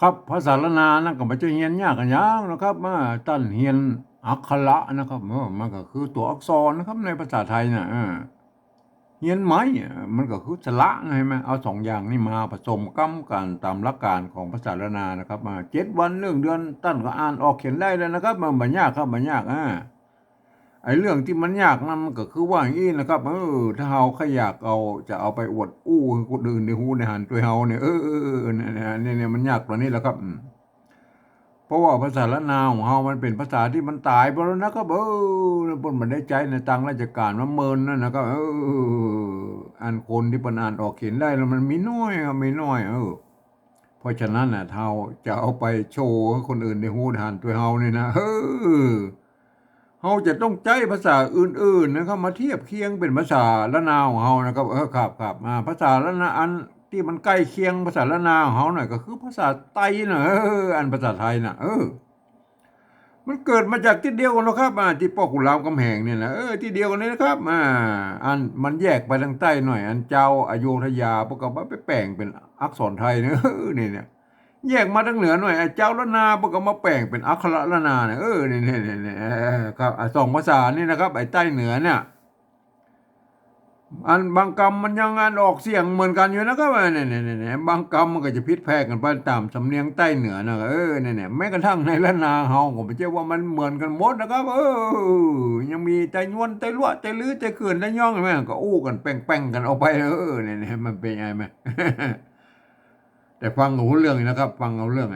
ครับภาษาละนานะก็บ่จะเรียนยากกันหยังนะครับมาตั้นเรียนอักขระนะครับมันก็คือตัวอักษรนะครับในภาษาไทยน่ะเรียนไหมมันก็คือสระใช่ไหมเอาสองอย่างนี้มาผสมกันตามหลักการของภาษาละนานะครับมา7 วัน1 เดือนตั้นก็อ่านออกเขียนได้แล้วนะครับมันบ่ยากครับบ่ยากไอ้เรื่องที่มันยากนั้นมันก็คือว่าอย่างนี้นะครับถ้าเฮาใครอยากเอาจะเอาไปอวดอู้ให้คนอื่นได้ฮู้ได้หันตัวเฮาเนี่ยเนี่ยมันยากกว่านี้แหละครับเพราะว่าภาษาละนาวของเฮามันเป็นภาษาที่มันตายไปแล้วนะครับเพิ่นบ่ได้ใจในทางราชการว่าเมินนั่นนะครับอันคนที่เพิ่นอ่านออกเขียนได้แล้วมันมีน้อยครับมีน้อยเพราะฉะนั้นน่ะเฮาจะเอาไปโชว์ให้คนอื่นได้ฮู้ได้หันตัวเฮานี่นะเฮาจะต้องใจภาษาอื่นๆนะครับมาเทียบเคียงเป็นภาษาละนาวของเฮานะครับครับภาษาละนาอันที่มันใกล้เคียงภาษาละนาวของเฮาหน่อยก็คือภาษาไต้น่ะอันภาษาไทยน่ะมันเกิดมาจากที่เดียวกันนะครับที่พ่อขุนรามคำแหงเนี่ยนะที่เดียวกันนี้นะครับอันมันแยกไปทางใต้หน่อยอันเจ้าอโยธยาพวกก็ไปแปลงเป็นอักษรไทยเนี่ยเนี่ยแยกมาทางเหนือหน่อยไอ้เจ้าละนาพวกก็มาแปลงเป็นอักขระละนาเนี่ยเนี่ยครับสองภาษานี่นะครับไอ้ใต้เหนือเนี่ยอันบางคำมันยังออกเสียงเหมือนกันอยู่นะครับเนี่ยบางคำมันก็จะผิดแพกกันไปตามสำเนียงใต้เหนือนะเนี่ยแม้กระทั่งในละนาเฮาก็ไม่ใช่ว่ามันเหมือนกันหมดนะครับยังมีใจนวลใจลวดใจลื้อใจเขื่อนใจย่องใช่ไหมก็อู้กันแป้งกันออกไปเนี่ยมันเป็นไงไหม แต่ฟังหูเรื่องนะครับฟังเอาเรื่อง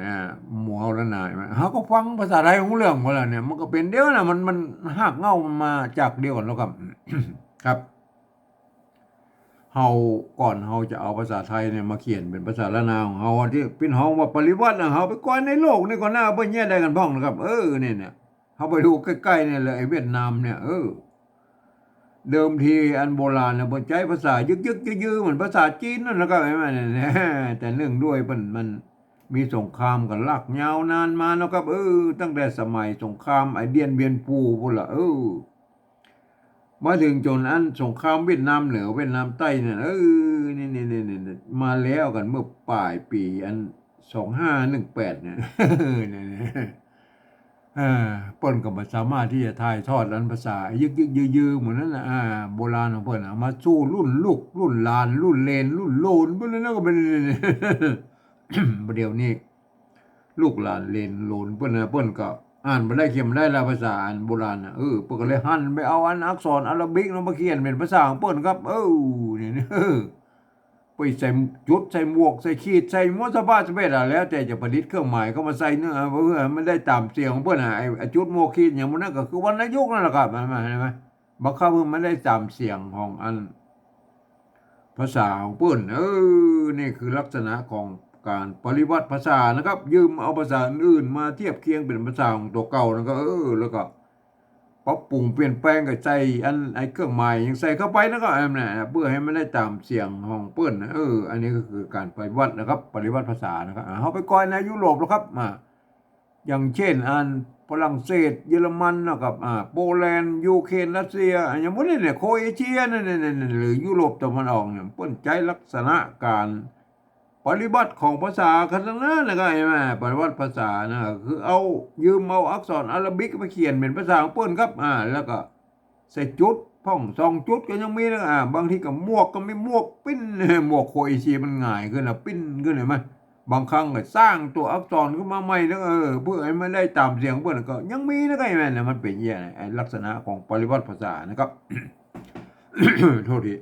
หมู่เฮาละนายมาเฮาก็ฟังภาษาไทยหูเรื่องหมดแล้วเนี่ยมันก็เป็นเดียวนะมันหากเงามันมาจากเดียวกันแล้วครับครับเฮาก่อนเฮาจะเอาภาษาไทยเนี่ยมาเขียนเป็นภาษาละนาของเฮาที่เป็นเฮาว่าปริวัตินะเฮาไปก่อนในโลกนี่ก่อนหน้าเพิ่นแยกได้กันพ้องนะครับเนี่ยเฮาไปดูใกล้ๆเนี่ยเลยไอ้เวียดนามเนี่ยเดิมทีอันโบราณเนี่ยบนใจภาษายึกยือเหมือนภาษาจีนนั่นแหละครับไอ้แม่เนี่ยแต่เนื่องด้วยมันมีสงครามกันลากยาวนานมาแล้วครับตั้งแต่สมัยสงครามไอเดียนเบียนปูพุ่นละมาถึงจนอันสงครามเวียดนามเหนือเวียดนามใต้เนี่ยนี่มาแล้วกันเมื่อปลายปีอัน2518เนี่ยเนี่ยเปิ้นก็บ่สามารถที่จะถ่ายทอดอันภาษายึกยือๆเหมือนนั้นน่ะโบราณของเพิ่นมาสู่รุ่นลูกรุ่นหลานรุ่นเหลนรุ่นโลนเพิ่นนั่นก็เป็นประเดี๋ยวนี้ลูกหลานเหลนโลนเพิ่นก็อ่านบ่ได้เขียนบ่ได้แล้วภาษาอันโบราณน่ะเพิ่นก็เลยหันไปเอาอันอักษรอาราบิกแล้วมาเขียนเป็นภาษาของเพิ่นครับนี่ไปใส่จุดใส่หมวกใส่ขีดใส่หมวกสะพายสะเพ็ดแล้วแต่จะประดิษฐ์เครื่องหมายเข้ามาใส่เนื้อเพื่อมันได้ตามเสียงของเพิ่นไอ้จุดหมวกขีดอย่างมันนั่นก็คือวรรณยุกต์นั่นแหละครับมันเห็นไหมบางคำมันได้ตามเสียงของอันภาษาของเพิ่นนี่คือลักษณะของการปริวัติภาษานะครับยืมเอาภาษาอื่นมาเทียบเคียงเป็นภาษาของตัวเก่าแล้วก็แล้วก็ปรับปรุงเปลี่ยนแปลงกับใจอันไอ้เครื่องหมายยังใส่เข้าไปแล้วก็เนี่ยเพื่อให้มันได้ตามเสียงของเปิ้นอันนี้ก็คือการปฏิวัตินะครับปฏิวัติภาษานะครับเขาไปก่อนในยุโรปแล้วครับอย่างเช่นอันฝรั่งเศสเยอรมันนะครับโปแลนด์ยูเครนรัสเซียอย่างพวกนี้เนี่ยโครเอเชียเนี่ยหรือยุโรปตะวันออกเนี่ยเปิ้นใจลักษณะการปฏิบัติของภาษาคณะนะครับเห็นไหมปฏิวัติภาษานะคือเอายืมเอาอักษรอาราบิกมาเขียนเป็นภาษาของเปิ้นครับแล้วก็ใส่จุดพ่อง2 จุดก็ยังมีนะบางทีก็หมวกก็ไม่หมวกปิ้นหมวกโครเอเชียมันง่ายขึ้นนะปิ้นขึ้นเห็นไหมบางครั้งก็สร้างตัวอักษรขึ้นมาใหม่แล้วเพื่อให้มันได้ตามเสียงเปิ้นก็ยังมีนะครับเห็นไหมเนี่ยมันเป็นอย่างนี้ลักษณะของปฏิวัติภาษานะครับ โทษที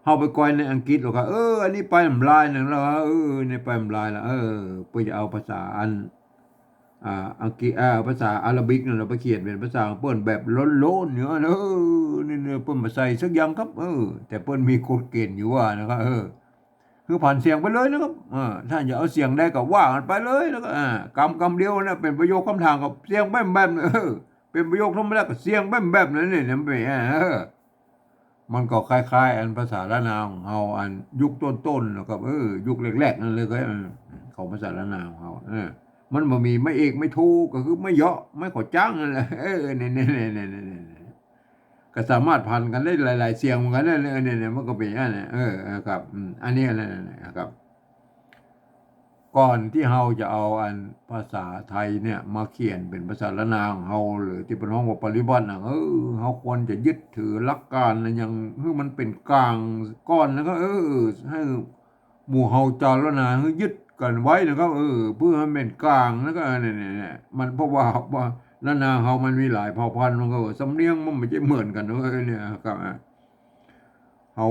เฮาไปก่อยในอังกฤษหรอกครับอันนี้ไปน้ำลายนั่นแล้วนี่ไปน้ำลายแล้วเพื่อจะเอาภาษาอันอังกฤษภาษาอาหรับิกนั่นเราไปเขียนเป็นภาษาของเปิ้นแบบโล้นๆเนี่ยนี่เปิ้นมาใส่สักอย่างครับแต่เปิ้นมีกฎเกณฑ์อยู่ว่านะครับคือผ่านเสียงไปเลยนะครับถ้าอย่าเอาเสียงได้ก็ว่ากันไปเลยแล้วก็คำเดียวนะเป็นประโยคคำถามกับเสียงแบ้มๆเป็นประโยคธรรมดากับเสียงแบ้มๆนั่นนี่มันเป็นมันก็คล้ายๆอันภาษาละนาวของเฮาอันยุคต้นๆแล้วก็ยุคแรกๆนั่นเลยก็ของภาษาละนาวของเฮามันบ่มีไม่เอกไม่โทก็คือไม่เหยาะไม่ขอจังนั่นแหละนี่ก็สามารถพันกันได้หลายๆเสียงเหมือนกันเนี่ยมันก็เป็นอย่างนั้นครับอันนี้นะครับ ก่อนที่เราจะเอาอันภาษาไทยเนี่ยมาเขียนเป็นภาษาละนางเราหรือที่เป็นห้องว่าปริวัตินะเราควรจะยึดถือหลักการนะอย่างให้มันเป็นกลางก้อนนะครับให้หมู่เฮาจารณาให้ยึดกันไว้นะครับเพื่อให้เป็นกลางแล้วก็เนี่ยมันเพราะว่าละนาเฮามันมีหลายเผ่าพันธุ์มันก็สำเนียงมันไม่ใช่เหมือนกันเนี่ยครับเฮา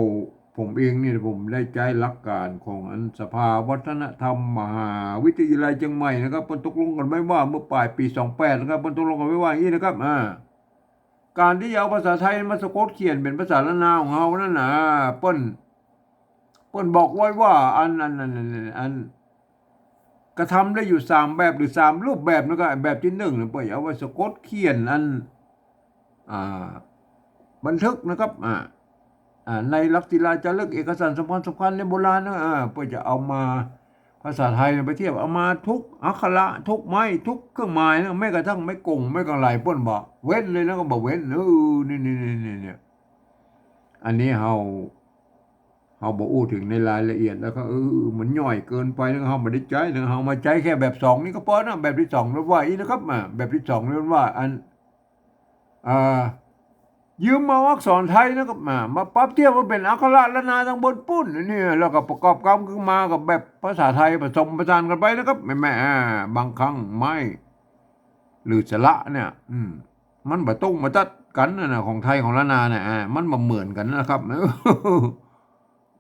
ผมเองนี่ผมได้ใจหลักการของอันสภาวัฒนธรรมมหาวิทยาลัยเชียงใหม่นะครับเพิ่นตกลงกันไว้ว่าเมื่อปลายปี28นะครับเพิ่นตกลงกันไว้ว่าอย่างนี้นะครับการที่จะเอาภาษาไทยมาสะกดเขียนเป็นภาษาละนาของเฮานั่นน่ะเปิ้นบอกไว้ว่าอันกระทำได้อยู่3 แบบหรือ3 รูปแบบนะครับแบบที่1เนี่ยเปิ้นเอาไว้สะกดเขียนอันอ่าบันทึกนะครับในลักษิลาจารึกเอกสารสำคัญในโบราณนะเพื่อจะเอามาภาษาไทยไปเทียบเอามาทุกอักขระทุกไม้ทุกเครื่องหมายนะแม้กระทั่งไม่กงไม่กระไรป้นบอกเว้นเลยนะก็บอกเว้นนี่เนี่ยอันนี้เฮาบอกอู้ถึงในรายละเอียดแล้วก็มันย่อยเกินไปนะเฮาไม่ได้ใจนะเฮามาใจแค่แบบ2นี่ก็พอนะแบบที่2เรียกว่าอีนะครับแบบที่2เรียกว่าอันอ่า ยืมมาอักษรไทยนะครับมาปรับเทียบว่าเป็นอักขระละนาทางบนปุ้นนี่แล้วก็ประกอบกันขึ้นมากับแบบภาษาไทยผสมผสานกันไปนะครับแม่บางครั้งไม่หรือสระเนี่ยมันบ่ตรงมาตัดกันนะของไทยของละนาเนี่ยมันบ่เหมือนกันนะครับ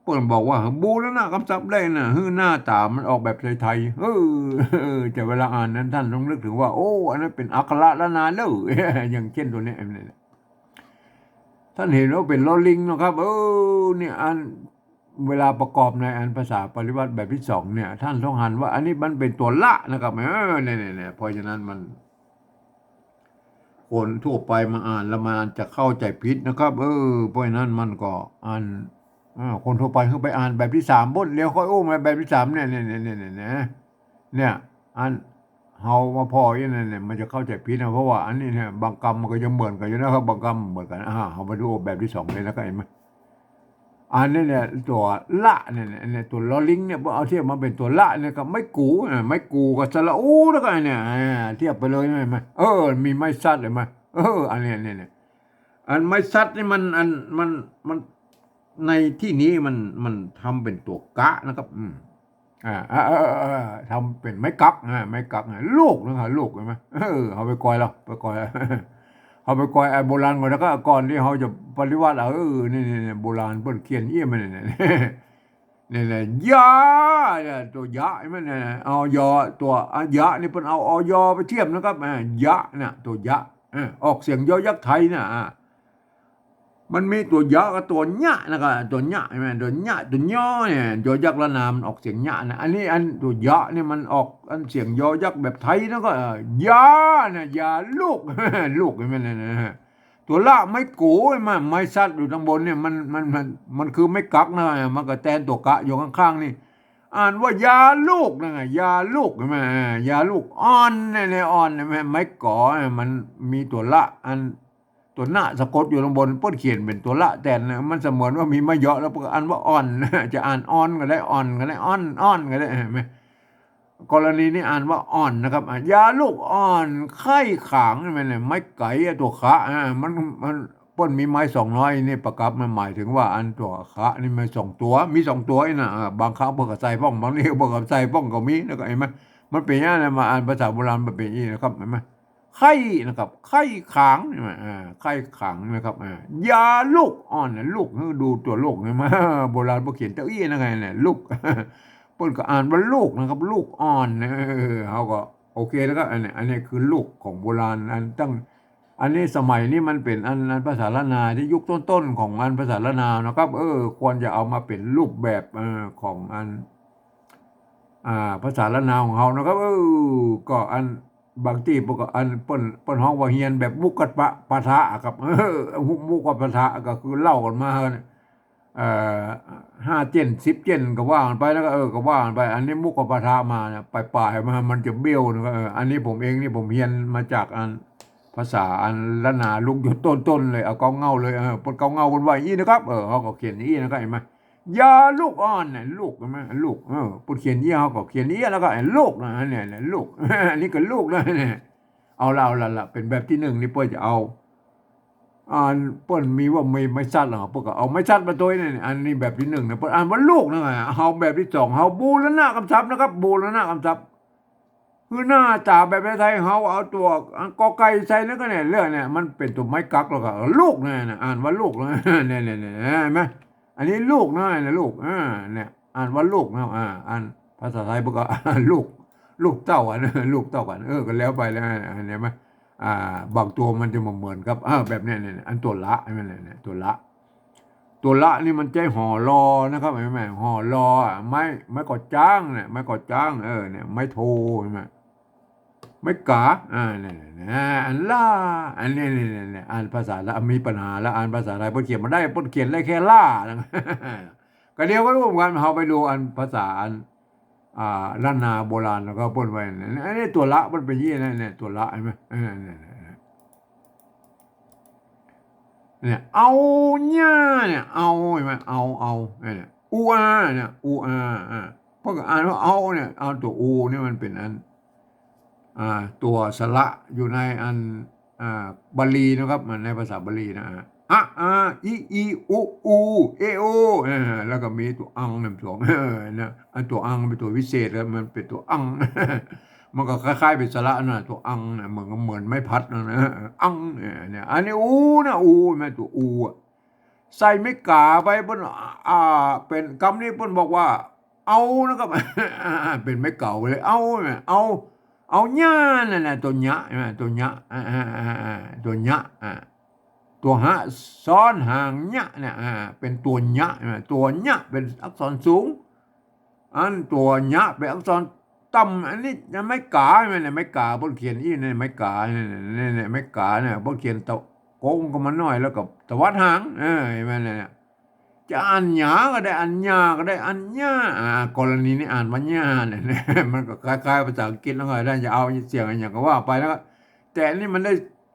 เพิ่นบอกว่าบูแล้วนะคำศัพท์ได้นะหน้าตามันออกแบบไทยแต่เวลาอ่านนั้นท่านต้องนึกถึงว่าโอ้อันนั้นเป็นอักขระละนาเลยอย่างเช่นตัวนี้ท่านเห็นว่าเป็นลอลิงนะครับเนี่ยอันเวลาประกอบในอันภาษาปริวัติแบบที่2เนี่ยท่านต้องหันว่าอันนี้มันเป็นตัวละนะครับเนี่ยเพราะฉะนั้นมันคนทั่วไปมาอ่านแล้วมันจะเข้าใจผิดนะครับเพราะฉะนั้นมันก็อ่านคนทั่วไปเขาไปอ่านแบบที่3บทเลี้ยวค่อยมาแบบที่3เนี่ยอันเฮามาพออย่างนั้นเนี่ยมันจะเข้าใจผิดนะเพราะว่าอันนี้เนี่ยบางกรรมมันก็ยังเหมือนกันอยู่นะครับบางกรรมเหมือนกันเฮามาดูแบบที่2เลยแล้วก็เห็นไหมอันนี้เนี่ยตัวละเนี่ยตัวลอลิงเนี่ยเอาเทียบมาเป็นตัวละเนี่ยก็ไม่กูกับสระอูแล้วก็เนี่ยเทียบไปเลยเห็นไหมมีไม้ซัดเห็นไหมอันนี้เนี่ยอันไม้ซัดนี่มันในที่นี้มันทำเป็นตัวกะนะครับทำเป็นไม้กักลูกนะครับลูกเห็นไหมเอาไปกอยแล้วไปกอยเอาไปกอยโบราณก่อนแล้วก็ก่อนที่เขาจะปฏิวัตินี่โบราณเพิ่นเขียนเอี่ยมเนี่ยยาเนี่ยตัวยะใช่ไหมเนี่ยเอายอตัวยะนี่เพิ่นเอายอไปเทียบนะครับยะเนี่ยตัวยะออกเสียงยอยักษ์ไทยเนี่ยมันมีตัวยะกับตัวญะนะครับตัวญะใช่ไหมตัวญะตัวย่อเนี่ยยอยักษ์ละนามออกเสียงญะนะอันนี้อันตัวยะเนี่ยมันออกอันเสียงยอยักษ์แบบไทยนะก็ยาเนี่ยยาลูกลูกใช่ไหมเนี่ยตัวละไม่กูไม่ซัดอยู่ทางบนเนี่ยมันคือไม่กักนะมันก็แทนตัวกะอยู่ข้างๆนี่อ่านว่ายาลูกนะยาลูกใช่ไหมยาลูกอ่อนเนี่ยอ่อนใช่ไหมไม่ก่อมันมีตัวละอันตัวหน้าสะกดอยู่ข้างบนเพิ่นเขียนเป็นตัวละแต่มันเสมือนว่ามีไม่เยอะแล้วอ่านว่าอ่อนจะอ่านอ่อนก็ได้อ่อนก็ได้อ่อนก็ได้ไหมกรณีนี้อ่านว่าอ่อนนะครับยาลูกอ่อนไข้ขางนี่มันไม่ไก่ตัวขะมันเพิ่นมีไม้200นี่ประกับมันหมายถึงว่าอันตัวขะนี่มัน2ตัวมี2ตัวนะบางครั้งเพิ่นก็ใส่ป้องบางทีเพิ่นก็ใส่ป้องก็มีแล้วก็เห็นไหมมันเป็นอย่างนั้นมาอ่านภาษาโบราณมันเป็นอย่างนี้นะครับเห็นไหมไข้นะครับไข้ขังไข้ขังนะครับยาลูกอ่อนลูกดูตัวลูกเนี่ยมาโบราณเขาเขียนเต้าอี้นะไงเนี่ยลูกเพิ่นก็อ่านว่าลูกนะครับลูกอ่อนเขาก็โอเคแล้วก็อันนี้คือลูกของโบราณอันนี้สมัยนี้มันเป็นอันภาษาละนาที่ยุคต้นๆของอันภาษาละนานะครับควรจะเอามาเป็นรูปแบบของอันภาษาละนาของเขานะครับก็อันบางที่พวกอันเปิ้นฮ้องว่าเฮียนแบบมุกกัดปะทะครับมุกกัดปะทะก็คือเล่ากันมาเอ่อ5เจน10เจนก็ว่ากันไปแล้วก็ก็ว่ากันไปอันนี้มุกกัดปะทะมาเนี่ยปลายๆมามันจะเบี้ยวนะอันนี้ผมเองนี่ผมเฮียนมาจากอันภาษาอันละนาลุกอยู่ต้นๆเลยเอาเกาเงาเลยเปิ้นเกาเงาบนว่าอย่างนี้นะครับเขาก็เขียนอย่างนี้นะครับเห็นมั้ย ยาลูกอ่อนน่ะลูกใช่ไหมลูกพูดเขียนยี่เขาก็เขียนนี้แล้วก็ลูกนะเนี่ยลูก อันนี้ก็ลูกนะเนี่ยเอาละเป็นแบบที่หนึ่งนี่เพื่อจะเอาอ่านเปิ้นมีว่าไม่ชัดหรอกเปิ้นก็เอาไม่ชัดมาตัวนี่อันนี้แบบที่หนึ่งนะเปิ้นอ่านว่าลูกนะไงเอาแบบที่สองเอาบูรณะคำศัพท์นะครับบูรณะคำศัพท์คือหน้าตาแบบไทยเขาเอาตัวกอไก่ใส่แล้วก็เนี่ยเรื่องเนี่ยมันเป็นตัวไม้กักแล้วก็ลูกเนี่ยอ่านว่าลูกนะเนี่ยเห็นไหมอันนี้ลูกนะเนี่ยลูกเนี่ยอ่านว่าลูกนะอ่านภาษาไทยพวกก็ลูกลูกเต้ากันลูกเต้ากันก็แล้วไปแล้วเห็นไหม บางตัวมันจะมาเหมือนกับแบบเนี้ยเนี่ยอันตัวละใช่ไหมเนี่ยตัวละนี่มันใจห่อรอนะครับเห็นไหมห่อรอไม่ก่อจ้างเนี่ยไม่ก่อจ้างเนี่ยไม่โทใช่ไหมไม่กาเนี่ยอันล่าอันนี้เนี่ยอ่านภาษาละมีปัญหาแล้วอ่านภาษาไทยพอเขียนมาได้พอเขียนได้แค่ล่าก็เดียวก็ร่วมกันเอาไปดูอันภาษาอันล้านนาโบราณแล้วก็พ่นไว้อันนี้ตัวละมันเป็นยี่เนี่ยตัวละใช่ไหมเนี่ยเอาเนี่ยเอาใช่ไหมเอาเนี่ยอูอาเนี่ยอูอาเพราะอ่านว่าเอาเนี่ยเอาตัวอูนี่มันเป็นอันตัวสระอยู่ในอันบาลีนะครับมันในภาษาบาลีนะอีอูโอแล้วก็มีตัวอังเนี่ยตัวนะอันตัวอังเป็นตัววิเศษแล้วมันเป็นตัวอังมันก็คล้ายๆเป็นสระนะตัวอังเนี่ยเหมือนไม้พัดนะอังเนี่ยอันนี้อูนะอูแม่ตัวอูใส่ไม่กาไปบนเป็นคำนี้เพิ่นบอกว่าเอานะครับเป็นไม่เก่าเลยเอาหญ้านั่นแหละตัวหญ้าตัวหญ้าตัวหญ้าตัวหะซ้อนห่างหญ้าเนี่ยเป็นตัวหญ้าตัวหญ้าเป็นอักษรสูงอันตัวหญ้าเป็นอักษรต่ำอันนี้ยังไม่กาเนี่ยไม่กาบนเขียนอีเนี่ยไม่กาเนี่ยไม่กาเนี่ยบนเขียนตะโกงก็มาหน่อยแล้วก็ตะวัดหางเห็นไหมเนี่ยจะอ่านหยาก็ได้อ่านหยาก็ได้อ่านหญ้ากรณีนี้อ่านว่าหญ้าเนี่ยมันก็คล้ายๆภาษาอังกฤษแล้วก็ได้จะเอาเสียงอย่างก็ว่าไปแล้วก็แต่อันนี้มันได้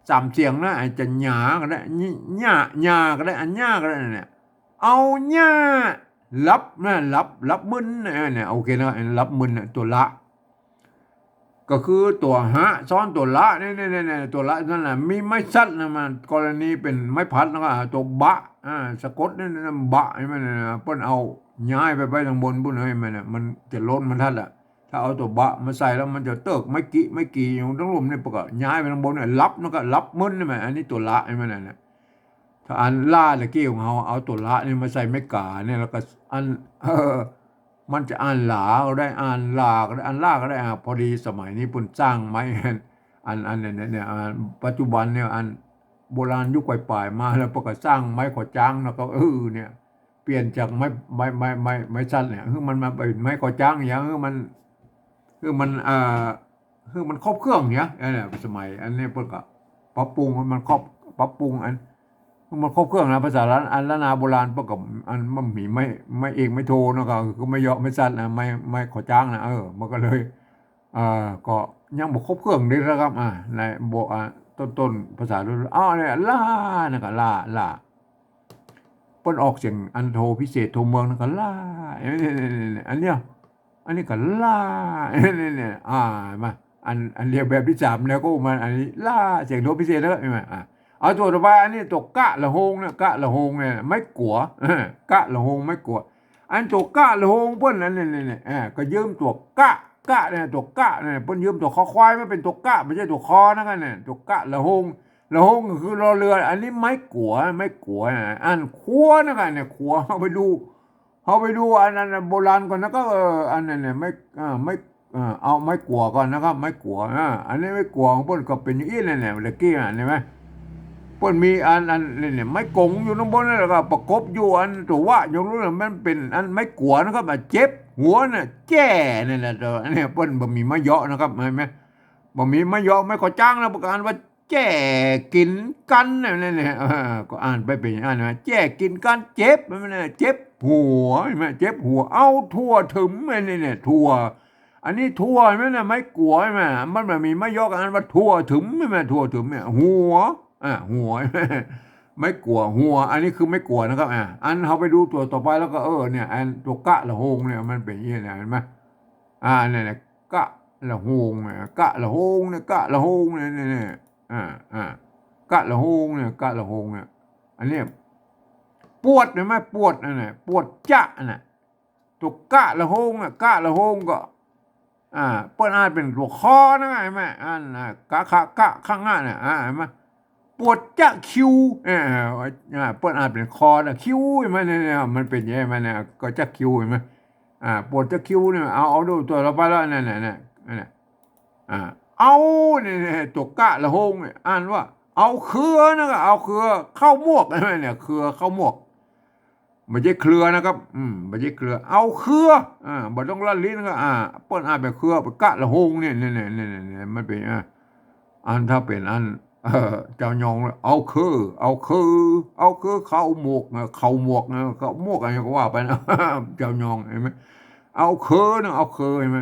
สามเสียงนะจะหยาก็ได้หญ้าก็ได้อ่านหญ้าก็ได้เนี่ยเอาหญ้ารับมึนเนี่ยโอเคนะรับมึนตัวละก็คือตัวหะซ้อนตัวละเนี่ยตัวละนั่นแหละมีไม่ชัดนะมันกรณีเป็นไม่พัดแล้วก็ตัวบะสะกดนี่บะใช่ไหมเนี่ยเปิ้นเอาย้ายไปทางบนบุ้นให้มันจะล้นมันทัดอ่ะถ้าเอาตัวบะมาใส่แล้วมันจะเติกไม่กี่อยู่ทั้งรวมเนี่ยปกติย้ายไปทางบนเนี่ยรับแล้วก็รับมึนใช่ไหมอันนี้ตัวละใช่ไหมเนี่ยถ้าอันล่าตะกี้ของเขาเอาตัวละนี่มาใส่ไม่กาเนี่ยแล้วก็อันมันจะอ่านหลาก็ได้อ่านลาก็ได้อ่านล่าก็ได้พอดีสมัยนี้ปุ่นสร้างไม้อันเนี่ยปัจจุบันเนี่ยอันโบราณยุคปลายมาแล้วพอก็สร้างไม้ขอจ้างแล้วก็เนี่ยเปลี่ยนจากไม้สั้นเนี่ยมันมาเป็นไม้ขอจ้างอย่างมันมันครบเครื่องเนี่ยสมัยอันนี้เพิ่นก็ปรับปรุงมันครอบปรับปรุงมันครบเครื่องนะภาษาอันละนาโบราณประกอบอันมันมีไม่เองไม่โทนะครับก็ไม่เยาะไม่สั้นนะไม่ขอจ้างนะมันก็เลยก็ยังบอกครบเครื่องดีนะครับในโบต้นภาษาเนี่ยล่านะครับล่าเปิ้นออกเสียงอันโทพิเศษโทเมืองนะครับล่าอันเนี้ยอันนี้ก็ล่าเนี่ยมาอันเรียกแบบที่สามแล้วก็มาอันนี้ล่าเสียงโทพิเศษแล้วใช่ไหมเอาตัวต่อไปอันนี้ตัวกะละหงเนี่ยกะละหงเนี่ยไม่กลัวกะละหงไม่กลัวอันตัวกะละหงเพิ่นนั่นเนี่ยก็ยืมตัวกะเนี่ยตัวกะเนี่ยเพิ่นยืมตัวคอควายไม่เป็นตัวกะไม่ใช่ตัวคอนะกันเนี่ยตัวกะละหงก็คือรอเรืออันนี้ไม่กลัวอันขัวนะกันเนี่ยขัวเอาไปดูอันนั้นโบราณก่อนนะก็อันนั้นเนี่ยไม่เอาไม่กลัวก่อนนะครับไม่กลัวอันนี้ไม่กลัวของเพิ่นก็เป็นอย่างนี้เนี่ยเมื่อกี้เห็นไหมเพิ่นมีอันเนี่ยไม้กงอยู่ข้างบนนั่นแล้วก็ประกบอยู่อันตัวว่าอย่างรู้น่ะมันเป็นอันไม้กวนะครับเจ็บหัวน่ะแจ้นี่แหละตัวอันนี้เพิ่นบ่มีมะเยาะนะครับเห็นไหมบ่มีมะเยาะไม่ขอจ้างนะประการว่าแจ้กินกันเนี่ยก็อ่านไปเป็นอ่านนะแจ้กินกันเจ็บมันเจ็บหัวใช่ไหมเจ็บหัวเอาทั่วถึงเนี่ยทั่วอันนี้ทั่วใช่ไหมเนี่ยไม่กลัวใช่ไหมมันมีมะเยาะกันว่าทั่วถึงใช่ไหมทั่วถึงเนี่ยหัว ไม่กลัวหัวอันนี้คือไม่กลัวนะครับอันเขาไปดูตัวต่อไปแล้วก็เนี่ยอันตัวกะละโฮงเนี่ยมันเป็นอย่างนี้นะเห็นไหมเนี่ยกะละโฮงเนี่ยกะละโฮงเนี่ยกะละโฮงเนี่ยอ่าอ่ากะละโฮงเนี่ยกะละโฮงเนี่ยอันนี้ปวดเห็นไหมปวดนั่นแหละปวดจะน่ะตัวกะละโฮงกะละโฮงก็เปิ้นอ่านเป็นตัวคอนะเห็นไหมกะข้างหน้าเนี่ยเห็นไหม ปวดจะคิวเปิ้นอ่านเป็นคอนะคิวเห็นไหมเนี่ยมันเป็นยังไงมันเนี่ยก็จะคิวเห็นไหมปวดจะคิวเนี่ยเอาดูตัวเราไปแล้วนั่นอ่าเอาเนี่ยตัวกะละหงเนี่ยอ่านว่าเอาเครือนะครับเอาเครือเข้าหมวกใช่ไหมเนี่ยเครือเข้าหมวกไม่ใช่เครือนะครับไม่ใช่เครือเอาเครือบ่ต้องลั่นลิ้นนะครับเปิ้นอ่านเป็นเครือเป็นกะละหงเนี่ยมันเป็นอันถ้าเป็นอันเจ้ายองเอาคือเข้าหมวกเข้าหมวกเข้าหมวกอะไรก็ว่าไปนะเจ้ายองเห็นไหมเอาคือนะเอาคือเห็นไหม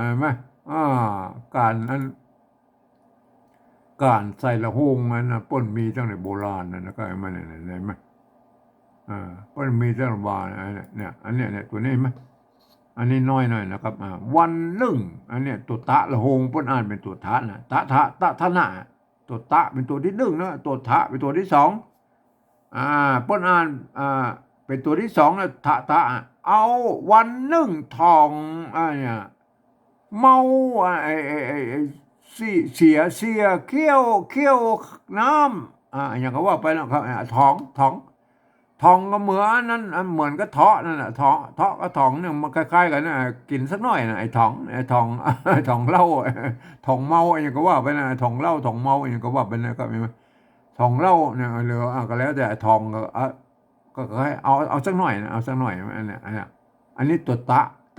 เห็นไหมอ่าการนั้นการใส่ละหงมันนะป้นมีตั้งแต่โบราณนะก็เห็นไหมเนี่ยเห็นไหมป้นมีตั้งแต่โบราณเนี่ยอันเนี้ยเนี่ยตัวนี้เห็นไหมอันนี้น้อยหน่อยนะครับวันหนึ่งอันเนี้ยตัวตะละหงป้นอ่านเป็นตัวทะนะตะนะตัวตะเป็นตัวที่หนึ่งนะตัวทะเป็นตัวที่สองป้นอ่านเป็นตัวที่สองนะทะเอาวันหนึ่งทองเนี่ยเมาไอ้เสียเคี่ยวน้ำอย่างก็ว่าไปนะครับท้องก็เหมือนนั้นเหมือนก็เทาะนั่นแหละเทาะกับท้องเนี่ยมันคล้ายๆกันนะกินสักหน่อยนะไอ้ท้องท้องเหล้าท้องเมาอย่างก็ว่าไปนะท้องเหล้าท้องเมาอย่างก็ว่าไปนะก็มีไหมท้องเหล้าเนี่ยหรือก็แล้วแต่ท้องก็ให้เอาสักหน่อยนะเอาสักหน่อยอันนี้ตัวต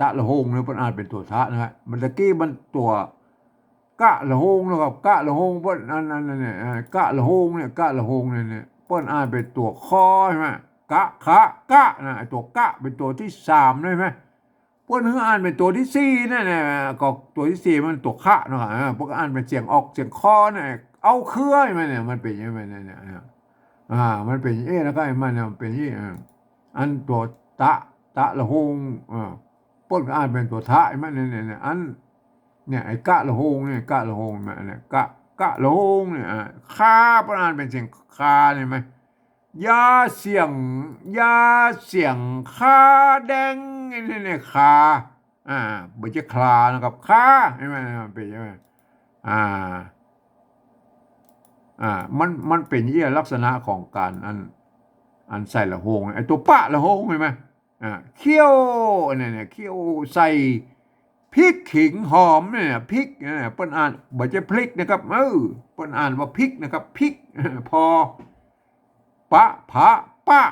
ะละหงเนี่ยมันอาจเป็นตัวทะนะครับมันตะกี้มันตัวกะละหงนะครับกะละหงเปิ้นอันเนี่ยกะละหงเนี่ยกะละหงเนี่ยเปิ้นอ่านเป็นตัวคอใช่ไหมกะนะตัวกะเป็นตัวที่สามใช่ไหมเปิ้นอ่านเป็นตัวที่สี่นั่นแหละก็ตัวที่สี่มันตัวคะนะครับพวกอ่านเป็นเสียงออกเสียงคอเนี่ยเอาเครือใช่ไหมเนี่ยมันเป็นยังไงเนี่ยมันเป็นแล้วก็มันเป็นยี่อันตัวตะละหงเปิ้นอ่านเป็นตัวทะใช่ไหมเนี่ยอัน เนี่ยไอ้กะละโฮงเนี่ยกะละโฮงเนี่ยกะละโฮงเนี่ยคาประธานเป็นเสียงคาเนี่ยไหมยาเสียงยาเสียงคาแดงเนี่ยคาไม่ใช่คลานะครับคาใช่ไหมเป็นใช่ไหมอ่ามันเป็นยี่ลักษณะของการอันใส่ละโฮงไอ้ตัวปะละโฮงเห็นไหมเคี่ยวเนี่ยเคี่ยวใส่พริกขิงหอมเนี่ยพริกเนี่ยเปิ้นอ่านบ่ใช่พริกนะครับเปิ้นอ่านว่าพริกนะครับพริกพอปะผะปะ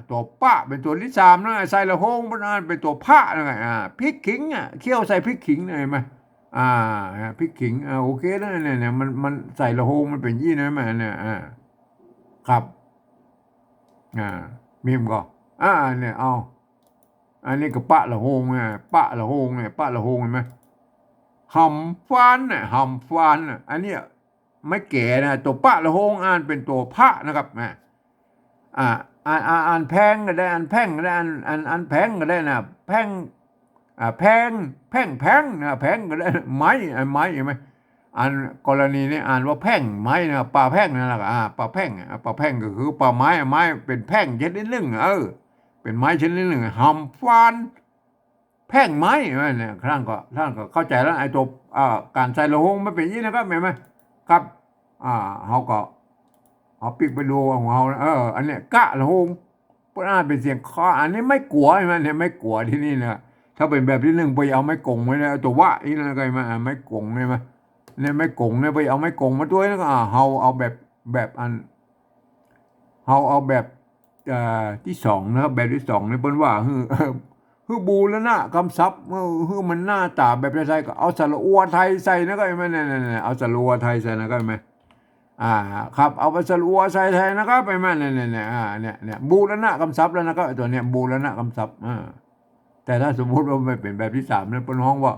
ตัวปะเป็นตัวที่สามนะใส่ละโฮงเปิ้นอ่านเป็นตัวพะนะไงพริกขิงเคี่ยวใส่พริกขิงเห็นไหมอ่าพริกขิงโอเคแล้วเนี่ยมันใส่ละโฮงมันเป็นยี่นะแม่เนี่ยครับอ่ามีมก็เนี่ยเอาอันนี้ก็ปะละโฮงปะละโฮงเนี่ยปะละโฮงเห็นไหมหำฟันเนี่ยหำฟันอันนี้ไม่แก่นะตัวปะละโฮงอ่านเป็นตัวพระนะครับอ่านแพงก็ได้อ่านแพงก็ได้อ่านแพงก็ได้นะแพงแพงนะแพงก็ได้ไม้เห็นไหมอันกรณีนี้อ่านว่าแพ่งไม้นะปลาแพ่งนั่นแหละปลาแพ่งก็คือปลาไม้เป็นแพ่งชนิดหนึ่งเป็นไม้ชนิดหนึ่งหำฟันแพ่งไม้เนี่ยท่านก็เข้าใจแล้วไอ้ตัวการใส่ละหงมันเป็นอย่างนี้นะครับเห็นไหมครับเขาก็เอาปิกไปดูของเขาอันเนี้ยกะละหงเพราะเป็นเสียงคออันนี้ไม่กลัวใช่ไหมเนี่ยไม่กลัวที่นี่นะถ้าเป็นแบบที่หนึ่งไปเอาไม้กงไว้นะตัวว่าอีนั่นก็มาไม้กงใช่ไหมเนี่ยไม้กงเนี่ยไปเอาไม้กงมาด้วยแล้วก็เขาเอาแบบอันเขาเอาแบบที่สองนะครับแบบที่สองเนี่ยเปิ้นว่าคือบูรณะคำศัพท์คือมันหน้าตาแบบไทยก็เอาสระอัวไทยใส่นะก็ไหมเนี่ยเอาสระอัวไทยใส่นะก็ไหมครับเอาสระอัวใส่ไทยนะครับไปมาเนี่ยบูรณะคำศัพท์แล้วนะก็ตัวเนี้ยบูรณะคำศัพท์แต่ถ้าสมมติว่าไม่เป็นแบบที่สามเนี่ยเป็นห้องว่า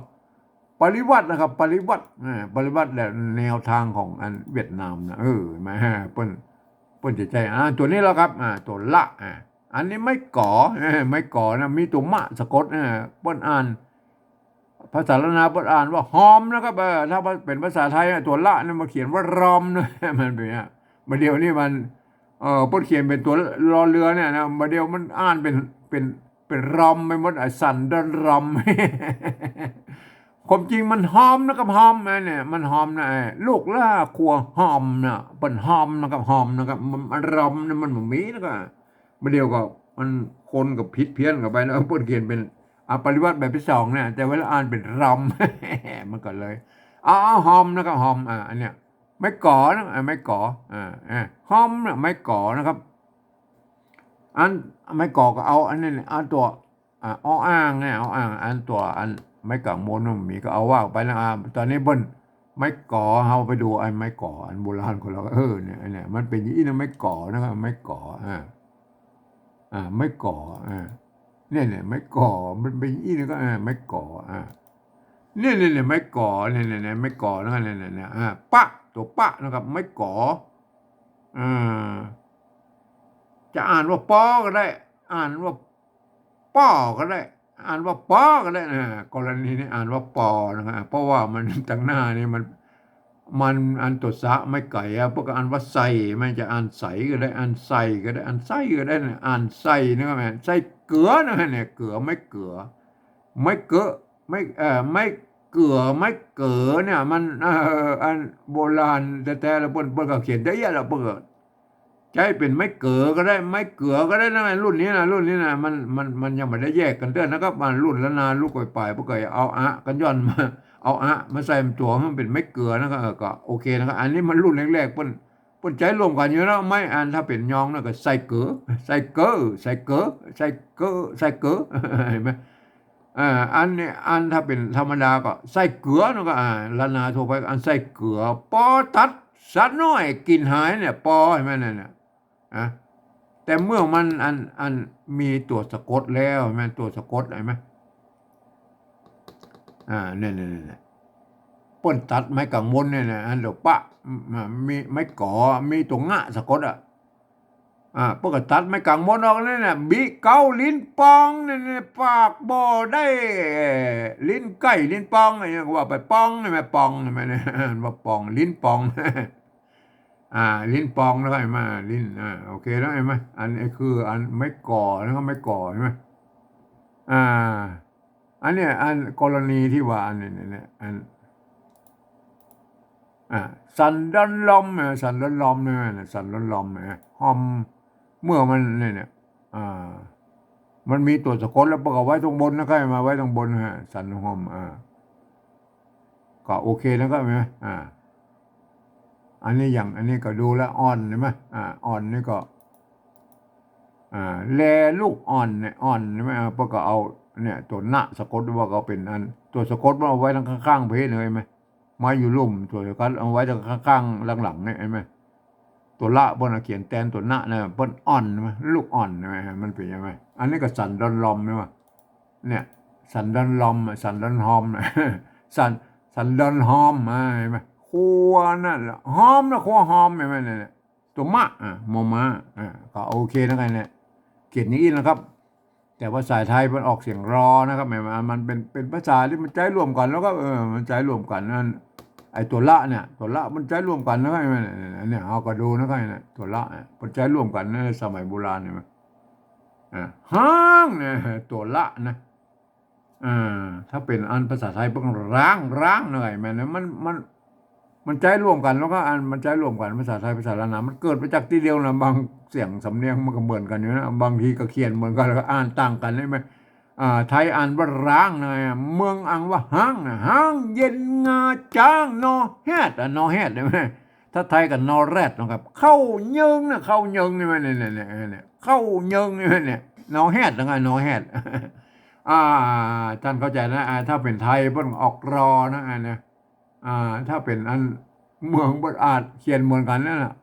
ปริวัตินะครับปริวัติแหละแนวทางของอันเวียดนามนะมาเปิ้น เปิ้นจะใจตัวนี้แล้วครับตัวละอันนี้ไม่ก่อไม่ก่อนะมีตัวมะสะกดเปิ้นอ่านภาษาละนาเปิ้นอ่านว่าหอมนะครับถ้าเป็นภาษาไทยตัวละนี่มาเขียนว่ารอมนะมันเป็นมาเดียวนี่มันเปิ้นเขียนเป็นตัวรอเรือเนี่ยนะมาเดียวมันอ่านเป็นรอมไปหมดสันดอนรอม ความจริงมันหอมนะครับหอมเนี่ยมันหอมนะลูกล่าครัวหอมนะเป็นหอมนะครับหอมนะครับมันรอมนะมันมีนะครับมาเดียวก็มันคนกับผิดเพี้ยนกับไปนะเพิ่นเขียนเป็นปริวัติแบบที่สองเนี่ยแต่เวลาอ่านเป็นรอม มันก็เลยหอมนะครับหอมอันเนี้ยไม่ก่อนะไม่ก่อหอมนะไม่ก่อนะครับอันไม่ก่อก็เอาอันนี้เอาตัวอ้างเนี่ยเอาอ้างอันตัวอันไม่กังวลมันมีก็เอาว่าไปนะตอนนี้เบิ้ลไม่ก่อเอาไปดูไอ้ไม่ก่ออันโบราณคนเราเนี่ยมันเป็นอย่างนี้นะไม่ก่อนะครับไม่ก่อไม่ก่อเนี่ยไม่ก่อมันเป็นอย่างนี้นะก็ไม่ก่อเนี่ยไม่ก่อเนี่ยไม่ก่อนะครับเนี่ยปะตัวปะนะครับไม่ก่ออ่าจะอ่านว่าปอก็ได้อ่านว่าป้อก็ได้อ่านว่าปอก็ได้กรณีนี้อ่านว่าปอนะครับเพราะว่ามันตั้งหน้านี่มันอันตัวสะไม่ไก่พวกอ่านว่าใส่มันจะอ่านใสก็ได้อ่านใส่ก็ได้อ่านไส้ก็ได้นะอ่านใส่นะครับแม่ใส่เกลือนะเนี่ยเกลือไม่เกลือไม่เกลือไม่เกลือไม่เกลือเนี่ยมันอันโบราณแต่ละเปิ้นก็เขียนได้เยอะแล้วเปิ้นใช้เป็นไม่เกลือก็ได้ไม่เกลือก็ได้นะรุ่นนี้นะมันยังไม่ได้แยกกันเด้อนะครับมันรุ่นละนานลูกไปพวกเคยเอากันย้อนมาเอามาใส่ตัวให้มันเป็นไม่เกลือนะครับก็โอเคนะครับอันนี้มันรุ่นแรกๆเปิ้นใช้รวมกันอยู่แล้วไม่ถ้าเป็นยองนะก็ใส่เกลือใส่เกลือใส่เกลือใส่เกลือใส่เกลือเห็นไหมอันนี้อันถ้าเป็นธรรมดาก็ใส่เกลือนะก็ละนาทั่วไปอันใส่เกลือปอตัดสัตว์น้อยกินหายเนี่ยปอเห็นไหมเนี่ยแต่เมื่อมันมีตัวสะกดแล้วเห็นไหมตัวสะกดเห็นไหมเนี่ยป้นตัดไม้กังวลเนี่ยนะอันเดี๋ยวปะมีไม้ก่อมีตัวงะสะกดพวกตัดไม้กังวลออกนี่นะบีเกาลิ้นปองเนี่ยปากบ่ได้ลิ้นไก่ลิ้นปองอะไรว่าไปปองใช่ไหมปองใช่ไหมเนี่ยว่าปองลิ้นปอง ลิ้นปองแล้วก็ไอ้มาลิ้นโอเคแล้วไอ้ไหมอันนี้คืออันไม่ก่อแล้วก็ไม่ก่อใช่ไหมอ่าอันเนี้ยอันกรณีที่ว่าอันนี้เนี่ยอันสันดอนลมสันดอนลมเนี่ยสันดอนลมหอมเมื่อมันเนี่ยมันมีตัวสะกดแล้วประกอบไว้ตรงบนนะครับมาไว้ตรงบนสันหอมก็โอเคแล้วก็ไหมอันนี้อย่างอันนี้ก็ดูแลอ่อนใช่ไหมอ่อนนี่ก็แลลูกอ่อนเนี่ยอ่อนใช่ไหมพวกก็เอาเนี่ยตัวหน้าสะกดว่าก็เป็นอันตัวสะกดมันเอาไว้ทางข้างๆเพศเลยไหมไม้อยู่ลุ่มตัวสะกดเอาไว้ทางข้างๆหลังๆเนี่ยใช่ไหมตัวละบนเขียนแทนตัวหน้าเนี่ยบนอ่อนใช่ไหมลูกอ่อนใช่ไหมมันเป็นยังไงอันนี้ก็สันดอนลอมใช่ไหมเนี่ยสันดอนลอมสันดอนฮอมสันสันดอนฮอมใช่ไหมครัวนั่นแหละหอมนะครัวหอมใช่ไหมเนี่ยตัวมะโมมาก็โอเคนะกันเนี่ยเขียนอย่างนี้นะครับแต่ภาษาไทยมันออกเสียงรอนะครับหมายมันเป็นภาษาที่มันใจรวมกันแล้วก็มันใจรวมกันนั่นไอ้ตัวละเนี่ยตัวละมันใจรวมกันนะครับเนี่ยเอาก็ดูนะครับเนี่ยตัวละมันใจรวมกันในสมัยโบราณเนี่ยห้างเนี่ยตัวละนะถ้าเป็นอันภาษาไทยพวกร้างหน่อยแม่เนี่ยมันใจร่วมกันแล้วก็อันมันใจร่วมกันภาษาไทยภาษาละนามันเกิดมาจากที่เดียวนะบางเสียงสำเนียงมันก็เหมือนกันอยู่นะบางทีก็เขียนเหมือนกันแล้วก็อ่านต่างกันใช่ไหมไทยอ่านว่าร้างนะเมืองอังว่าห้างนะห้างเย็นงาจ้างนอแฮดนอแฮดใช่ไหมถ้าไทยกับนอแรดนะครับเข้าเยิงนะเข้าเยิงใช่ไหมเนี่ยเข้าเยิงใช่ไหมเนี่ยนอแฮดนะนอแฮดท่านเข้าใจนะถ้าเป็นไทยเพิ่งออกรอนะเนี่ยถ้าเป็นอันเมืองบดอาจเขียนเหมือนกันนั่นแหละ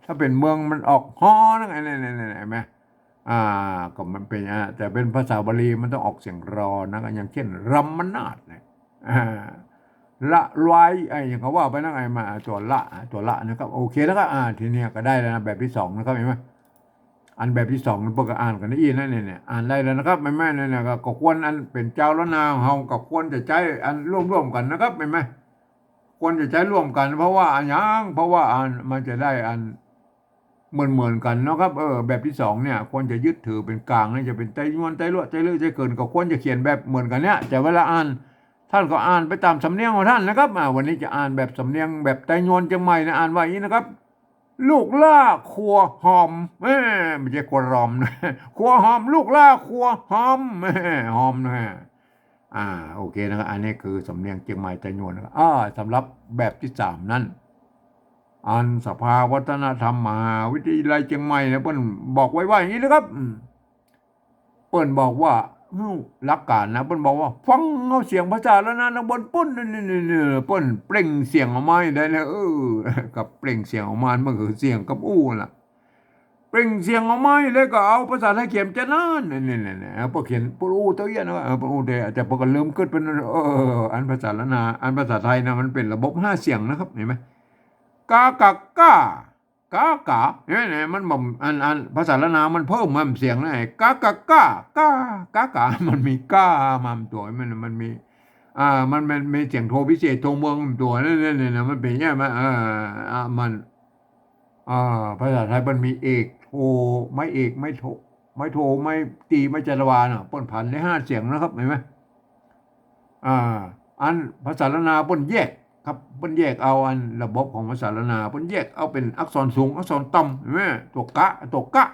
ถ้าเป็นเมืองมันออกฮอนะไงเนี่ยเห็นไหมก็มันเป็นแต่เป็นภาษาบาลีมันต้องออกเสียงรอนะอย่างเช่นรัมมนาฏเนี่ย ละไว้อย่างเขาว่าไปนั่งมาตัวละนะครับโอเคนะครับทีนี้ก็ได้แล้วนะแบบที่สองนะครับเห็นไหมอันแบบที่สองพวกก็อ่านกันได้ยินนะเนี่ยอ่านได้แล้วนะครับไม่เนี่ยก็ควรอันเป็นเจ้าแล้วนาเฮากับควรจะใช้อันร่วมกันนะครับไม่ควรจะใช้ร่วมกันเพราะว่าอันยังเพราะว่าอันมันจะได้อันเหมือนกันนะครับแบบที่สองเนี่ยควรจะยึดถือเป็นกลางนี่จะเป็นไต้ยวนไต้ลวดไต้เลื่อยไต้เกินก็ควรจะเขียนแบบเหมือนกันเนี่ยแต่เวลาอ่านท่านก็อ่านไปตามสำเนียงของท่านนะครับวันนี้จะอ่านแบบสำเนียงแบบไต้ยวนเชียงใหม่นะอ่านว่าอย่างนี้นะครับลูกล่าครัวหอมไม่ใช่ครัวรอมนะครัวหอมลูกล่าครัวหอมหอมนะโอเคนะครับอันนี้คือสำเนียงเชียงใหม่ไต้ยวนนะครับสำหรับแบบที่สามนั้นอันสภาวัฒนธรรมมหาวิทยาลัยเชียงใหม่เนี่ยเปิ้นบอกไว้ว่าอย่างนี้นะครับเปิ้นบอกว่าหลักการนะเปิ้นบอกว่าฟังเอาเสียงภาษาแล้วนะบนปุ้นนี่เปิ้นเปล่งเสียงออกมาได้เลยกับเปล่งเสียงออกมามันคือเสียงกับล่ะเปล่งเสียงออกมาเลยก็เอาภาษาไทยเขียนจะนั่นนี่พอเขียนปูเต้าเยอะนะปูเดแต่พอก็เริ่มขึ้นเป็นอันภาษาละนาอันภาษาไทยนะมันเป็นระบบ5เสียงนะครับเห็นไหมกากากากาเนี่ยมันบ่มอันภาษาละนามันเพิ่มมันเสียงนะไอ้กากากากามันมีก้ามันตัวมันมีมันมีเสียงโทพิเศษโทเมืองตัวนั่นนะมันเป็นอย่างนี้มันภาษาไทยมันมีเอกโทไม่เอกไม่โทไม่โทไม่ตีไม่จารวาลป้นผันได้5เสียงนะครับเห็นไหมอันภาษาละนาป้นแยกครับเปิ้นแยกเอาอันระบบของภาษาละนาเปิ้นแยกเอาเป็นอักษรสูงอักษรต่ำเห็นไหมตัวกะ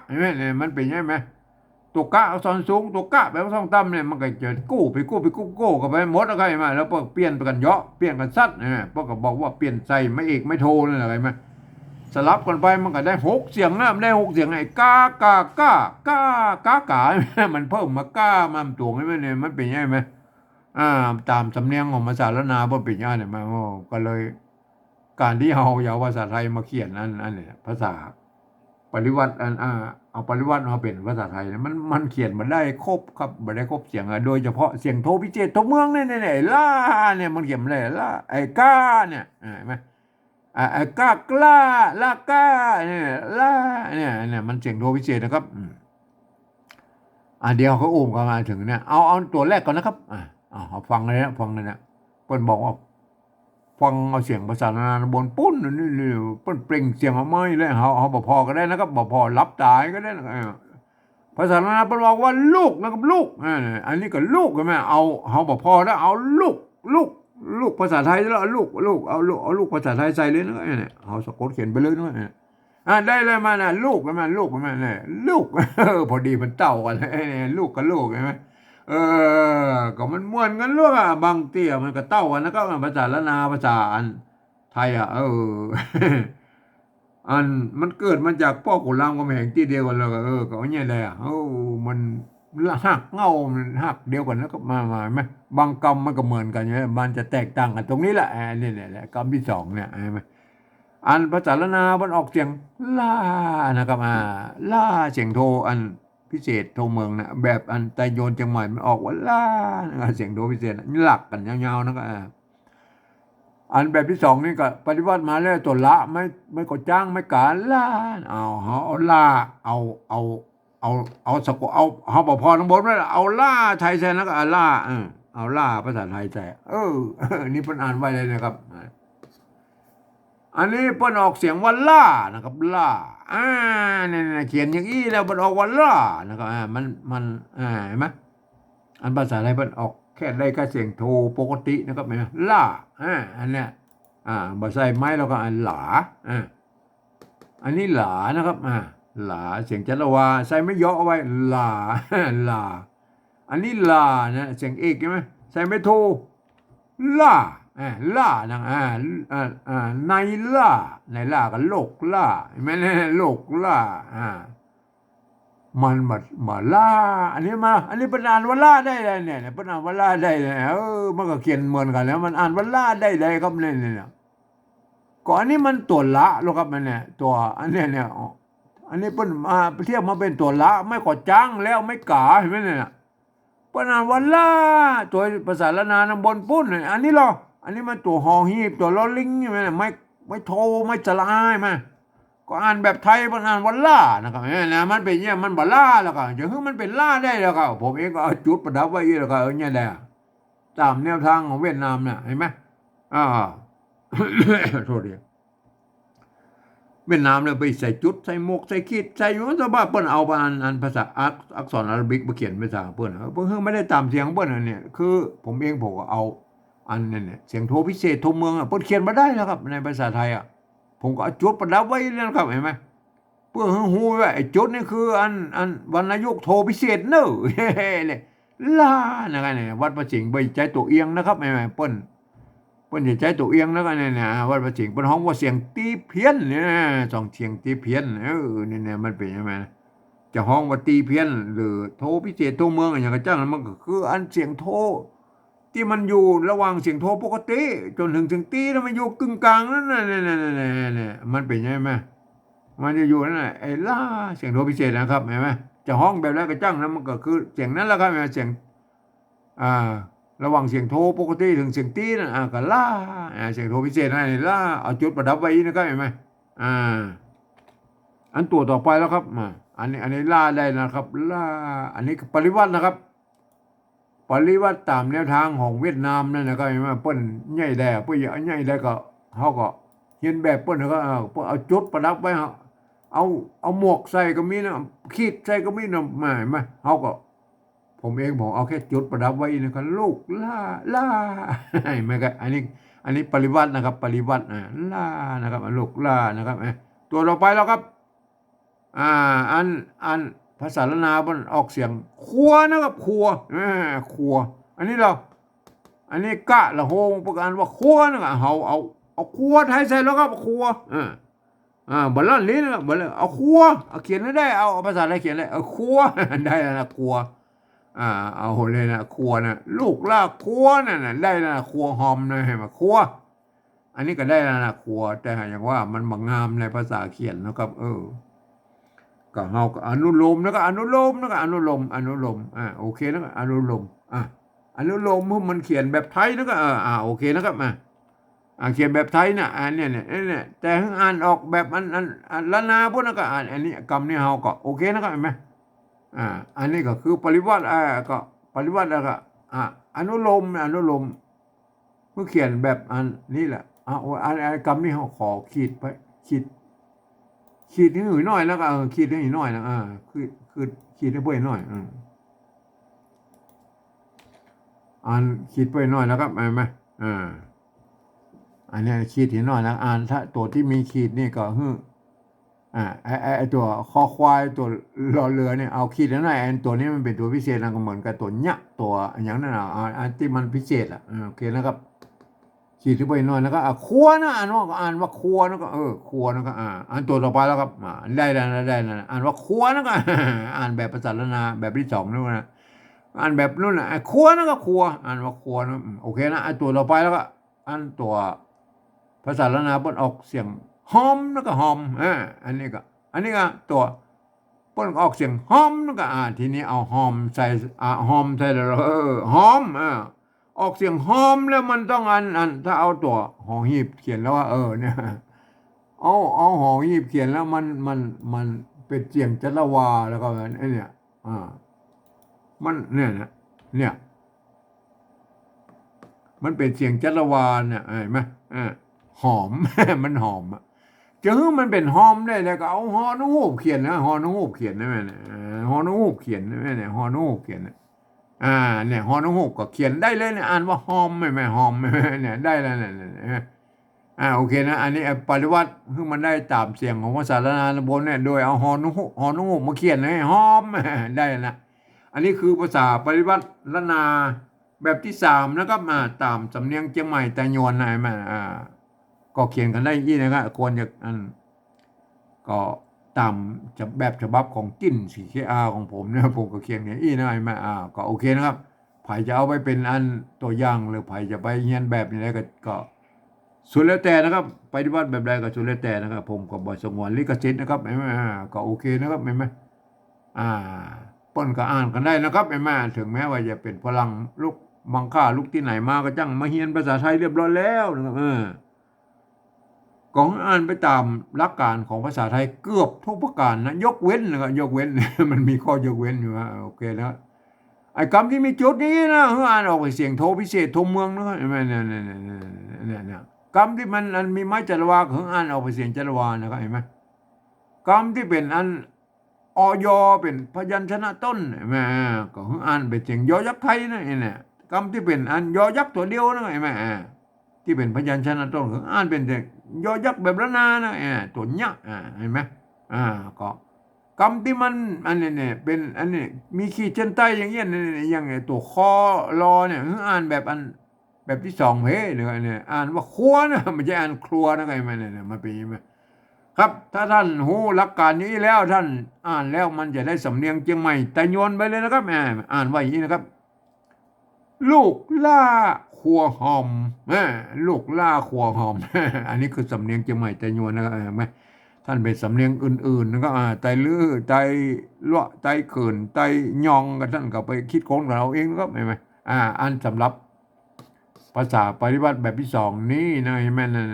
เห็นไหมเนี่ยมันเป็นยังไงตัวกะอักษรสูงตัวกะแบบอักษรต่ำเนี่ยมันก็จะกู้กันไปหมดแล้วก็เห็นไหมแล้วพวกเปลี่ยนกันเยาะเปลี่ยนกันซัดเนี่ยพวกก็บอกว่าเปลี่ยนใจไม่เอกไม่โทนั่นอะไรไหมสลับกันไปมันก็ได้6เสียงนะมันได้6เสียงไอ้กามันเพิ่มมากามันตัวให้มันเนี่ยมันเป็นยังไงตามสำเนียงของภาษาละนาบ่เป็นอย่างนี้มาก็เลยการที่เอาเอาภาษาไทยมาเขียนอันนี้ภาษาปริวัติเอาปริวัติมาเป็นภาษาไทยมันเขียนมาได้ครบครับมาได้ครบเสียงโดยเฉพาะเสียงโทพิเศษโทเมืองเนี่ยล่าเนี่ยมันเขียนมาได้ล่าไอ้ก้าเนี่ยเห็นไหมไอ้ก้ากล้าล่าก้าเนี่ยล่าเนี่ยมันเสียงโทพิเศษนะครับเดี๋ยวเขาอุ้มกันมาถึงเนี่ยเอาตัวแรกก่อนนะครับฟังเลยนะเปิ้นบอกว่าฟังเอาเสียงภาษาละนาบนปุ้นนี่เปิ้นเปล่งเสียงออกมาเลยเฮาบ่พอก็ได้นะครับบ่พอรับตายก็ได้ภาษาละนาเปิ้นบอกว่าลูกนะครับลูกอันนี้ก็ลูกใช่มั้ยเอาเฮาบ่พอแล้วเอาลูกภาษาไทยแล้วลูกเอาลูกภาษาไทยใส่เลยนะเนี่ยเฮาสะกดเขียนไปเลยนะได้เลยมาน่ะลูกมันเนี่ยลูกพอดีมันเต่ากันลูกกับลูกใช่มั้ยก็มันม่วนกันลูกบางเตี้ยมันก็เต้ากันนะครับภาษาละนาภาษาอันไทยอันมันเกิดมาจากพ่อขุนรามคำแหงที่เดียวกันเลยก็เนี่ยแหละมันหักเงามันหักเดียวกันแล้วก็มาไหมบางกรรมมันก็เหมือนกันเนี่ยมันจะแตกต่างกันตรงนี้แหละนี่แหละกรรมที่สองเนี่ยใช่ไหมอันภาษาละนามันออกเสียงล่านะครับล่าเสียงโทอันพิเศษโทเมืองนะแบบอันไตโยนเชียงใหม่มันออกว่าล่าเสียงโทพิเศษนี่หลักกันยาวๆนะก็อันแบบที่สองนี่ก็ปฏิวัติมาแล้วตัวละไม่ก็จ้างไม่กาล่าเอาล่าเอาสะกดเอาพอทั้งหมดแล้วเอาล่าไทยแทนแล้วก็ล่าเอาล่าภาษาไทยแทนนี่เพิ่นอ่านไว้เลยนะครับอันนี้เปิ้นออกเสียงว่าล่านะครับล่าเนี่ยเขียนอย่างนี้แล้วเปิ้นออกว่าล่านะครับมันเห็นไหมอันภาษาไทยเปิ้นออกแค่ได้แค่เสียงโทปกตินะครับเห็นไหมล่าอันเนี้ยบ่ใส่ไม้แล้วก็หลาอันนี้หลานะครับหลาเสียงจัตวาใส่ไม่ย่อเอาไว้หลาอันนี้ลานะเสียงเอกใช่ไหมใส่ไม่โทล่าล่านังในล่ากับโลกล่าไม่ใช่โลกล่ามันมาล่าอันนี้เป็นอ่านว่าล่าได้เลยเนี่ยเป็นอ่านว่าล่าได้เลยมันก็เขียนเหมือนกันแล้วมันอ่านว่าล่าได้เลยครับเนี่ยก่อนอันนี้มันตัวละหรอกครับมันเนี่ยตัวอันนี้เนี่ยอันนี้เป็นเทียบมาเป็นตัวละไม่ก่อจ้างแล้วไม่กาเห็นไหมเนี่ยเป็นอ่านว่าล่าตัวภาษาละนานบนปุ้นอันนี้หรอ อันนี้มันตัวหอหีบตัวลอลิงใช่ไหมไม่โทไม่สลายมาก็อ่านแบบไทยมันอ่านวันล่านะครับเนี่ยนะมันเป็นเนี่ยมันบล่าแล้วก็จะคือมันเป็นล่าได้แล้วก็ผมเองก็เอาจุดประดับไว้แล้วก็เนี่ยแหละตามแนวทางของเวียดนามเนี่ยเห็นไหมอ่า โทษดีเวียดนามเนี่ยไปใส่จุดใส่หมวกใส่ขีดใส่อยู่สบายเปิ้นเอาอันภาษาอักษรอาหรับิกมาเขียนภาษาเปิ้นเพิ่งไม่ได้ตามเสียงเปิ้นเนี่ยคือผมเองผมก็เอาอันเนี่ยเสียงโทพิเศษโทเมืองเปิ้นเขียนมาได้แล้วครับในภาษาไทยผมก็เอาจุดประดับไว้แล้วครับเห็นไหมเพื่อให้ฮู้ว่าไอ้จุดนี่คืออันวรรณยุกต์โทพิเศษเนอะเนี่ยล่านะครับเนี่ยวัดประสิงห์ใบใจตัวเอียงนะครับเห็นไหมเปิ้นจะใจตัวเอียงแล้วกันเนี่ยวัดประสิงห์เปิ้นฮ้องว่าเสียงตีเพี้ยนเนี่ยสองเสียงตีเพี้ยนเนี่ยมันเป็นยังไงจะฮ้องว่าตีเพี้ยนหรือโทพิเศษโทเมืองอย่างกระจ้างมันก็คืออันเสียงโทที่มันอยู่ระหว่างเสียงโทปกติจนถึงเสียงตีแล้วมันอยู่กึ่งกลางนั่นน่ะเนี่ยมันเป็นยังไงมันจะอยู่นั่นแหละไอ้ล่าเสียงโทพิเศษนะครับเห็นไหมจะฮ้องแบบแล้วกระจ้างนั้นมันก็คือเสียงนั้นแหละครับเสียงอ่าระหว่างเสียงโทปกติถึงเสียงตีนั่นก็ล่าเสียงโทพิเศษนั่นล่าเอาจุดประดับไว้นะครับเห็นไหมอ่าอันตัวต่อไปแล้วครับอันนี้ล่าได้นะครับล่าอันนี้ปริวัตินะครับปริวัติตามแนวทางของเวียดนามนั่นนะครับเห็นไหมเปิ้นใหญ่แด่เปิ้นใหญ่แด่ก็เขาก็เขียนแบบเปิ้นก็เอาจุดประดับไว้เอาหมวกใส่ก็มีนะขีดใส่ก็มีนะหมายไหมเขาก็ผมเองผมเอาแค่จุดประดับไว้นะครับลูกล่าไม่ก็อันนี้ปริวัตินะครับปริวัติล่านะครับลูกล่านะครับตัวต่อไปแล้วครับอันภาษาละนามันออกเสียงครัวนะครับครัวครัวอันนี้กะละโฮงประการว่าครัวนะครับเอาครัวไทยใส่แล้วครับครัวบอลล่นลิ้นบอลล่นเอาครัวเอาเขียนได้เอาภาษาอะไรเขียนได้เอาครัวได้นะครัวเอาเลยนะครัวนะลูกลากครัวนั่นได้นะครัวหอมนะเห็นไหมครัวอันนี้ก็ได้นะครัวแต่อย่างว่ามันบางงามในภาษาเขียนนะครับก็เฮาก็อนุโลมแล้วก็อนุโลมโอเคแล้วก็อนุโลมอนุโลมเมื่อมันเขียนแบบไทยแล้วก็โอเคนะครับเขียนแบบไทยนะเนี่ยแต่อ่านออกแบบอันละนาพวกนั้นก็อันนี้กรรมนี่เฮาก็โอเคนะครับเห็นไหมอันนี้ก็คือปริวัติก็ปริวัติแล้วก็อนุโลมเมื่อเขียนแบบอันนี้แหละอันกรรมนี่เฮาขอขีดไปขีดให้หน่อยน้อยแล้วก็ขีดให้หน่อยน้อยนะคือขีดให้เพื่อนหน่อยอันขีดไปหน่อยแล้วครับเห็นไหมอันนี้ขีดหินหน่อยนะถ้าตัวที่มีขีดนี่ก็ไอตัวคอควายตัวรอเรือเนี่ยเอาขีดแล้วหน่อยตัวนี้มันเป็นตัวพิเศษนะก็เหมือนกับตัวเนี้ยตัวอย่างนั้นอันที่มันพิเศษโอเคนะครับขีดที่ไปหน่อยแล้วก็ครัวนะอ่านว่าครัวนะก็ครัวนะก็อันตัวต่อไปแล้วครับได้อ่านว่าครัวนะก็อ่านแบบภาษาละนาแบบที่สองนู่นนะอ่านแบบนู่นนะครัวนะก็ครัวอ่านว่าครัวนะโอเคนะอันตัวต่อไปแล้วก็อันตัวภาษาละนาเปิ้นออกเสียงหอมแล้วก็หอมอันนี้ก็ตัวเปิ้นออกเสียงหอมแล้วก็ทีนี้เอาหอมใส่หอมใส่แล้วหอมออกเสียงหอมแล้วมันต้องถ้าเอาตัวหอหีบเขียนแล้วว่าเนี่ยเอาหอหีบเขียนแล้วมันเป็นเสียงจัตวาแล้วก็เนี่ยมันเนี่ยมันเป็นเสียงจัตวาเนี่ยเห็นไหมหอม มันหอมจะให้มันเป็นหอมได้แล้วก็เอาฮอนูบเขียนนะฮอนูบเขียนนะแม่เนี่ยฮอนูบเขียนนะแม่เนี่ยฮอนูบเขียนเนี่ยฮอนูบก็เขียนได้เลยเนี่ยอ่านว่าหอมไม่หอมเนี่ยได้แล้วเนี่ยโอเคนะอันนี้ปริวัติคือมันได้ตามเสียงของภาษาละนาบนเนี่ยโดยเอาฮอนูบมาเขียนให้หอมได้นะอันนี้คือภาษาปริวัติละนาแบบที่3นะครับตามสำเนียงเชียงใหม่แต่ยวนอะไรมาก็เขียนกันได้ยี่นะครับควรจะก็ตามแบบฉบับของจิ้นสีเคอาของผมเนี่ยผมก็เขียนอย่างนี้นะไอ้มาก็โอเคนะครับไผ่จะเอาไปเป็นอันตัวอย่างหรือไผ่จะไปเรียนแบบนี้ก็สุดแล้วแต่นะครับปฏิบัติแบบใดก็สุดแล้วแต่นะครับผมก็บ่สงวนลิขสิทธิ์นะครับก็โอเคนะครับเห็นไหมป้นก็อ่านกันได้นะครับเห็นไหมถึงแม้ว่าจะเป็นฝรั่งลูก บางข้าลูกที่ไหนมาก็จังมาเรียนภาษาไทยเรียบร้อยแล้วนะครับก็อ่านไปตามหลักการของภาษาไทยเกือบทุกประการนะยกเว้นนะครับยกเว้น มันมีข้อยกเว้นอยู่โอเคนะไอ้คำที่มีจุดนี้นะอ่านออกไปเสียงโทพิเศษโทเมืองนะครับเนี่ยคำที่มันมีไม้จรวาของอ่านออกไปเสียงจรวานะครับเห็นไหมคำที่เป็นอันอยเป็นพยัญชนะต้นเห็นไหมก็อ่านไปเสียงยอยักษ์ไทยนะเนี่ยคำที่เป็นอันยอยักษ์ตัวเดียวนะเห็นไหมที่เป็นพยัญชนะต้นของอ่านเป็นยอยักษ์แบบละนานะตัวเนี้ยเห็นไหมก็คำที่มันอันนี้เนี่ยเป็นอันนี้มีขีดเส้นใต้อย่างเงี้ยอย่างตัวคอรอเนี่ยอ่านแบบอันแบบที่สองเฮ้ยเนี่ยอ่านว่าครัวนะไม่ใช่อ่านครัวนะไงมันเนี่ยมันเป็นยังไงครับถ้าท่านหูหลักการนี้แล้วท่านอ่านแล้วมันจะได้สำเนียงเชียงใหม่แต่โยนไปเลยนะครับอ่านว่าอย่างนี้นะครับลูกล่าขัวหอมลูกล่าขัวหอม อันนี้คือสำเนียงเชียงใหม่แต่โยนนะครับเห็นไหมท่านเป็นสำเนียงอื่นๆนะครับไตลื้อไตเลาะไตเขินไตยองกันท่านก็ไปคิดค้นกับเราเองนะครับเห็นไหมอันสำหรับภาษาปฏิบัติแบบที่สองนี้นะเห็นไหมนั่น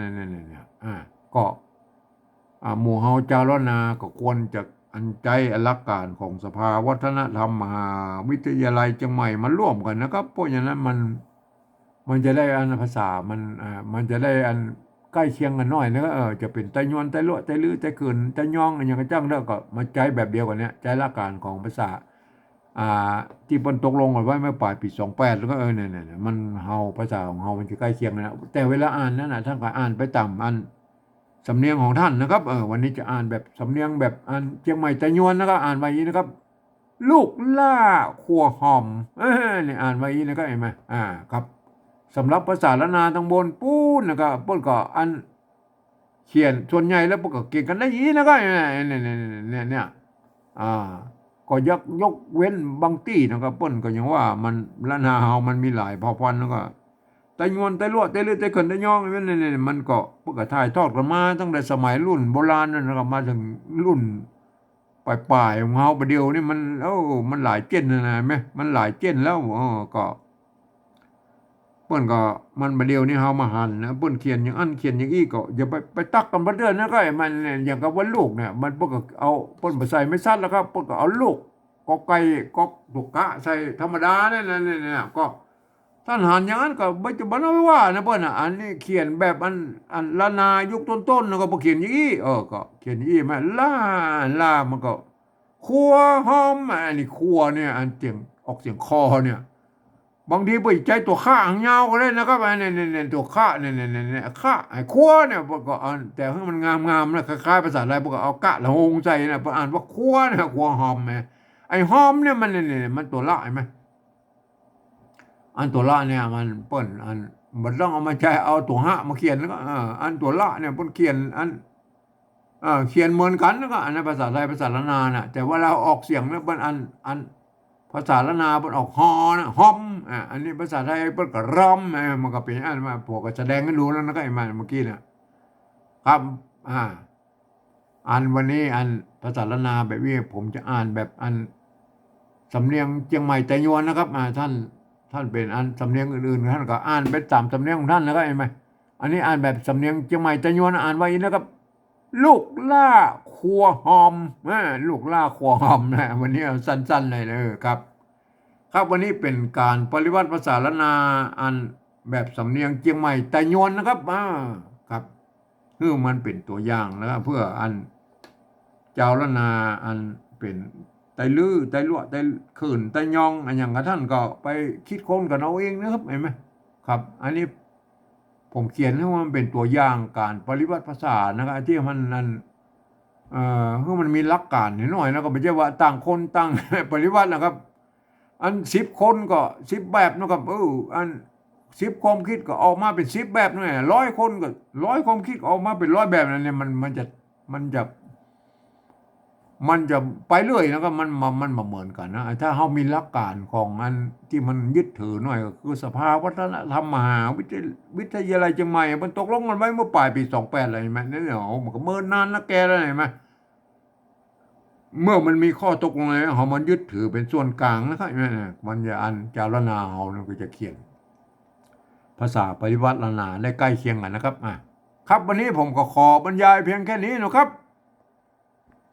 ก็หมู่เฮาเจ้าล้านนาก็ควรจะอันใจหลักการของสภาวัฒนธรรมมหาวิทยาลัยเชียงใหม่มาร่วมกันนะครับเพราะฉะนั้นมันจะได้อันภาษามันจะได้อันใกล้เคียงกันหน่อยนะก็จะเป็นไตยวนไตลวไตลือไตเกินไตยองอันอย่างกระจังแล้วก็มาใจแบบเดียวกันเนี้ยใจหลักการของภาษาที่บนตกลงกันไว้เมื่อปลายปี28แล้วก็เนี่ยมันเฮาภาษาของเฮามันจะใกล้เคียงนะแต่เวลาอ่านนั้นนะท่านก็อ่านไปตามอันสำเนียงของท่านนะครับวันนี้จะอ่านแบบสำเนียงแบบอ่านเชียงใหม่ไตยวนนะครับอ่านไว้อย่างนี้นะครับลูกล่าขัวหอมเนี่ยอ่านไว้อย่างนี้นะครับเห็นไหมครับสำหรับภาษาละนาทางบนปูนนะครับปูนก็อันเขียนส่วนใหญ่แล้วพวกก็เก่งกันได้อย่างนี้นะครับเนี่ยก็ยกเว้นบางที่นะครับปูนก็ยังว่ามันละนาเฮามันมีหลายเผ่าพันธุ์แล้วก็ไตงวนไตลวดไตลือไตเขินไตยองเนี่ยมันก็พวกก็ถ่ายทอดกันมาตั้งแต่สมัยรุ่นโบราณนั่นนะครับมาถึงรุ่นปลายของเฮาประเดี๋ยวนี่มันมันหลายเจนนะไหมมันหลายเจนแล้วก็เปิ้นก็มันประเดี๋ยวนี้เฮามาหันนะเปิ้นเขียนอย่างอันเขียนอย่างอี้ก็อย่าไปตักกันบ่เด้อนะก็ไอ้มันอย่างกับว่าลูกเนี่ยมันเปิ้นก็เอาเปิ้นบ่ใส่ไม่ซัดแล้วครับเปิ้นก็เอาลูกกอไก่กอตุกกะใส่ธรรมดาเนี่ยก็ท่านหันอย่างนั้นก็บ่จะบ่ได้ว่านะเปิ้นอันนี้เขียนแบบอันละนายุคต้นๆก็บ่เขียนอย่างอี้ก็เขียนอย่างอี้มาลามันก็ครัวหอมอันนี้ครัวเนี่ยอันเสียงออกเสียงคอเนี่ยบางทีไปใจตัวข้าหางยาวก็ได้นะครับเนี่ยตัวข้าเนี่ยข้าไอ้ขั้วเนี่ยพวกก็อ่านแต่ให้มันงามนะคล้ายๆภาษาอะไรพวกก็เอากะละหงใจนะพออ่านว่าขั้วเนี่ยขั้วหอมไหมไอ้หอมเนี่ยมันเนี่ยมันตัวละใช่ไหมอันตัวละเนี่ยมันเปิ้นมันต้องเอามาใช้เอาตัวหะมาเขียนแล้วก็อันตัวละเนี่ยเปิ้นเขียนเขียนเหมือนกันแล้วก็อันในภาษาไทยภาษาละนาน่ะแต่ว่าเราออกเสียงเนี่ยเปิ้นอันภาษาละนาเปิ้นออกฮอนะฮอมอันนี้ภาษาไทยเปิ้นก็รอมมันก็เป็นอันมาพวกก็แสดงให้รู้แล้วนะก็ไอ้มาเมื่อกี้เนี่ยครับอันวันนี้อันภาษาละนาแบบนี้ผมจะอ่านแบบอันสำเนียงเชียงใหม่ไต้หวันนะครับท่านเป็นอันสำเนียงอื่นๆท่านก็อ่านไปตามสำเนียงของท่านแล้วก็ไอ้มาอันนี้อ่านแบบสำเนียงเชียงใหม่ไต้หวันอ่านไว้นะครับลูกล่าขัวหอมลูกล่าขัวหอมนะวันนี้สั้นๆเลยครับครับวันนี้เป็นการปริวัติภาษาละนาอันแบบสำเนียงเชียงใหม่ไต้หวันนะครับครับเพื่อมันเป็นตัวอย่างนะครับเพื่ออันเจ้าละนาอันเป็นไตลื้อไตลวดไตขืนไตยองอันอย่างกับท่านก็ไปคิดค้นกันเอาเองนะครับเห็นไหมครับอันนี้ผมเขียนให้มันเป็นตัวอย่างการปริวัติภาษานะครับที่มันนั้นคือมันมีหลักการนิดหน่อยนะก็ไม่ใช่ว่าต่างคนต่างปริวัตินะครับอัน10 คนก็10แบบนะครับอัน10ความคิดก็ออกมาเป็น10แบบนั่นแหละ100 คนก็100ความคิดออกมาเป็น100แบบนั่นเนี่ยมันจะไปเรื่อยนะครับมันมาเหมือนกันนะถ้าเขามีหลักการของอันที่มันยึดถือหน่อยก็คือสภาวัฒนธรรมมหาวิทยาลัยเชียงใหม่มันตกลงกันไว้เมื่อปลายปี28อะไรไหมนี่เดี๋ยวมันก็เมินนานนะแกแล้วเห็นไหม เมื่อมันมีข้อตกลงแล้วเขามันยึดถือเป็นส่วนกลางนะครับมันจะอันจารณาเขาเนี่ยก็จะเขียนภาษาปริวัตินาได้ใกล้เคียงกันนะครับครับวันนี้ผมก็ขอบรรยายเพียงแค่นี้นะครับ